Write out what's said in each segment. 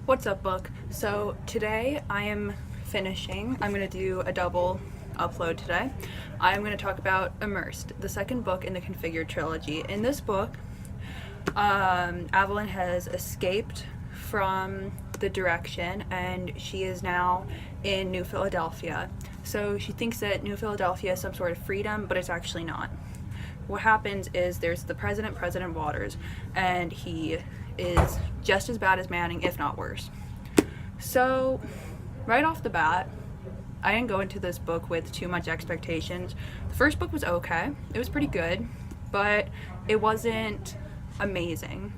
What's up, book? So today I'm going to do a double upload today. I'm going to talk about Immersed, the second book in the Configured trilogy. In this book, Evelyn has escaped from the direction and she is now in New Philadelphia. So she thinks that New Philadelphia is some sort of freedom, but it's actually not. What happens is there's the president, President Waters, and he is just as bad as Manning, if not worse. So, right off the bat, I didn't go into this book with too much expectations. The first book was okay. It was pretty good, but it wasn't amazing.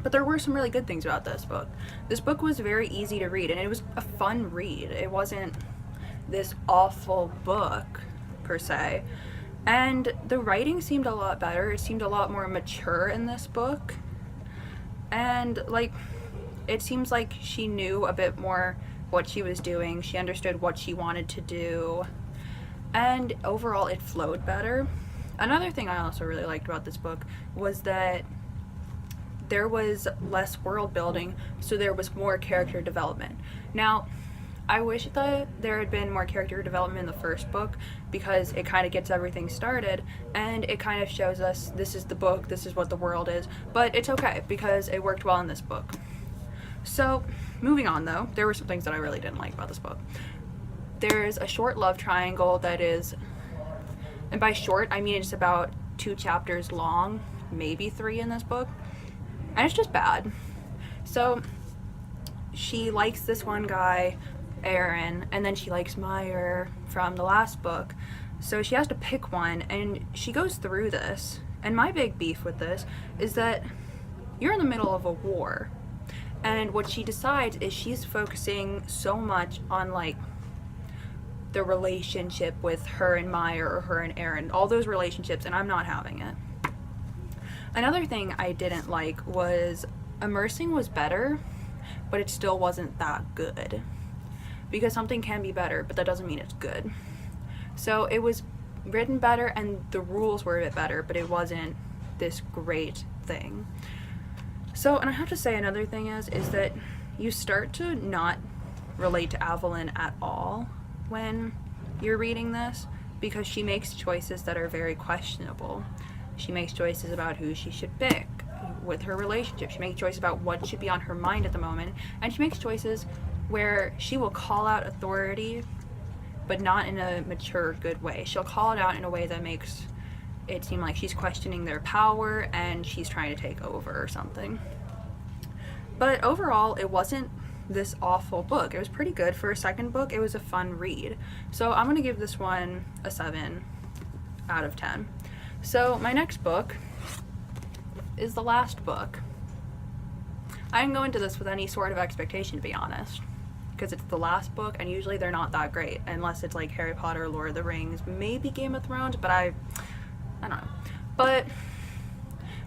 But there were some really good things about this book. This book was very easy to read, and it was a fun read. It wasn't this awful book, per se. And the writing seemed a lot better. It seemed a lot more mature in this book. And, it seems like she knew a bit more what she was doing. She understood what she wanted to do. And overall, it flowed better. Another thing I also really liked about this book was that there was less world building, so there was more character development. Now, I wish that there had been more character development in the first book because it kind of gets everything started and it kind of shows us this is the book, this is what the world is, but it's okay because it worked well in this book. So, moving on though, there were some things that I really didn't like about this book. There's a short love triangle that is, and by short I mean it's about 2 chapters long, maybe 3 in this book, and it's just bad. So, she likes this one guy, Aaron, and then she likes Meyer from the last book, so she has to pick one, and she goes through this. And my big beef with this is that you're in the middle of a war, and what she decides is she's focusing so much on the relationship with her and Meyer or her and Aaron, all those relationships, and I'm not having it. Another thing I didn't like was Immersing was better, but it still wasn't that good. Because something can be better, but that doesn't mean it's good. So it was written better and the rules were a bit better, but it wasn't this great thing. So, and I have to say another thing is that you start to not relate to Evelyn at all when you're reading this, because she makes choices that are very questionable. She makes choices about who she should pick with her relationship. She makes choices about what should be on her mind at the moment, and she makes choices where she will call out authority, but not in a mature, good way. She'll call it out in a way that makes it seem like she's questioning their power and she's trying to take over or something. But overall, it wasn't this awful book. It was pretty good. For a second book, it was a fun read. So I'm going to give this one a 7 out of 10. So my next book is the last book. I didn't go into this with any sort of expectation, to be honest, because it's the last book, and usually they're not that great, unless it's like Harry Potter, Lord of the Rings, maybe Game of Thrones, but I don't know. But,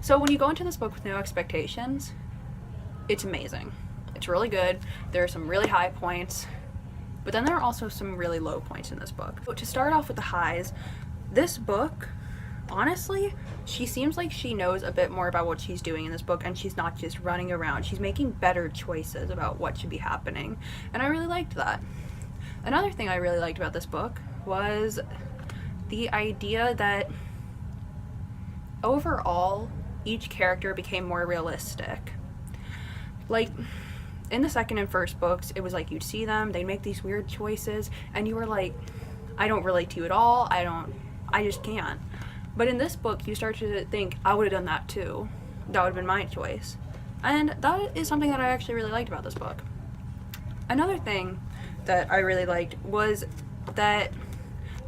so when you go into this book with no expectations, it's amazing. It's really good. There are some really high points, but then there are also some really low points in this book. So to start off with the highs, this book, honestly, she seems like she knows a bit more about what she's doing in this book, and she's not just running around. She's making better choices about what should be happening, and I really liked that. Another thing I really liked about this book was the idea that overall each character became more realistic. In the second and first books, it was like you'd see them, they'd make these weird choices, and you were like, I don't relate to you at all, I just can't. But in this book, you start to think, I would have done that too. That would have been my choice. And that is something that I actually really liked about this book. Another thing that I really liked was that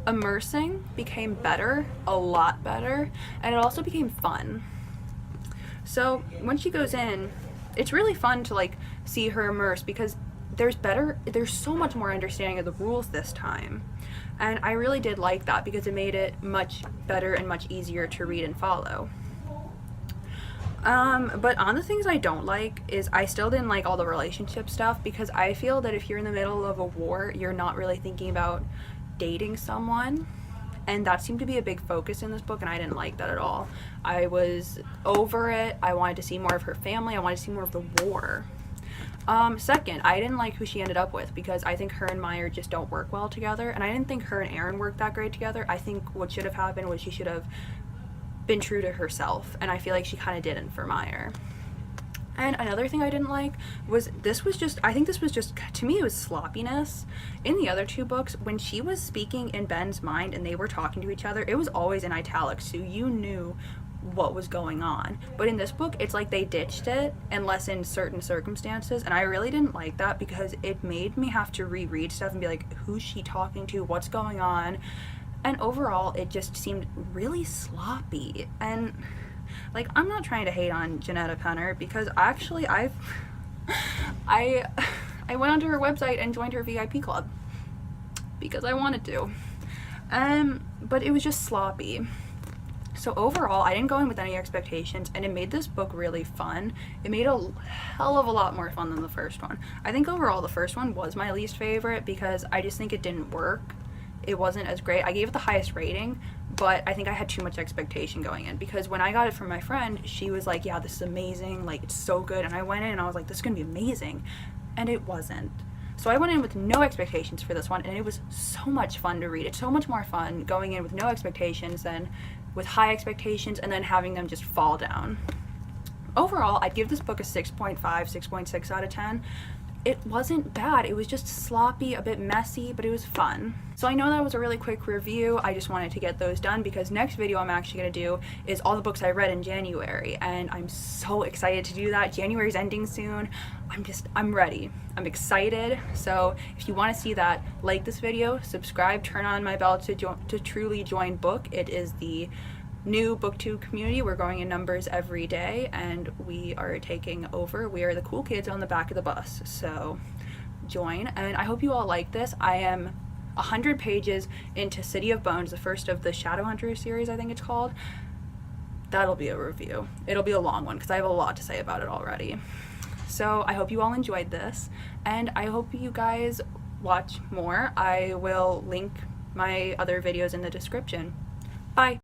Immersing became better, a lot better, and it also became fun. So when she goes in, it's really fun to see her immerse because there's so much more understanding of the rules this time. And I really did like that because it made it much better and much easier to read and follow. But on the things I don't like is I still didn't like all the relationship stuff, because I feel that if you're in the middle of a war, you're not really thinking about dating someone. And that seemed to be a big focus in this book, and I didn't like that at all. I was over it. I wanted to see more of her family. I wanted to see more of the war. Second, I didn't like who she ended up with because I think her and Meyer just don't work well together, and I didn't think her and Aaron worked that great together. I think what should have happened was she should have been true to herself, and I feel like she kind of didn't for Meyer. And another thing I didn't like was I think this was just, to me, it was sloppiness. In the other two books, when she was speaking in Ben's mind and they were talking to each other, it was always in italics, so you knew what was going on. But in this book, it's like they ditched it unless in certain circumstances, and I really didn't like that because it made me have to reread stuff and be like, who's she talking to? What's going on? And overall, it just seemed really sloppy. And like, I'm not trying to hate on Janetta Penner because actually I went onto her website and joined her VIP club because I wanted to. But it was just sloppy. So overall, I didn't go in with any expectations, and it made this book really fun. It made a hell of a lot more fun than the first one. I think overall the first one was my least favorite because I just think it didn't work. It wasn't as great. I gave it the highest rating, but I think I had too much expectation going in because when I got it from my friend, she was like, yeah, this is amazing, like, it's so good. And I went in and I was like, this is gonna be amazing. And it wasn't. So I went in with no expectations for this one, and it was so much fun to read. It's so much more fun going in with no expectations than with high expectations and then having them just fall down. Overall, I'd give this book a 6.5, 6.6 out of 10. It wasn't bad. It was just sloppy, a bit messy, but it was fun. So I know that was a really quick review. I just wanted to get those done because next video I'm actually going to do is all the books I read in January, and I'm so excited to do that. January's ending soon. I'm ready. I'm excited. So if you want to see that, like this video, subscribe, turn on my bell to truly join book. It is the new booktube community. We're growing in numbers every day, and we are taking over. We are the cool kids on the back of the bus, so join. And I hope you all like this. I am 100 pages into City of Bones, the first of the Shadowhunter series, I think it's called. That'll be a review. It'll be a long one because I have a lot to say about it already. So I hope you all enjoyed this, and I hope you guys watch more. I will link my other videos in the description. Bye!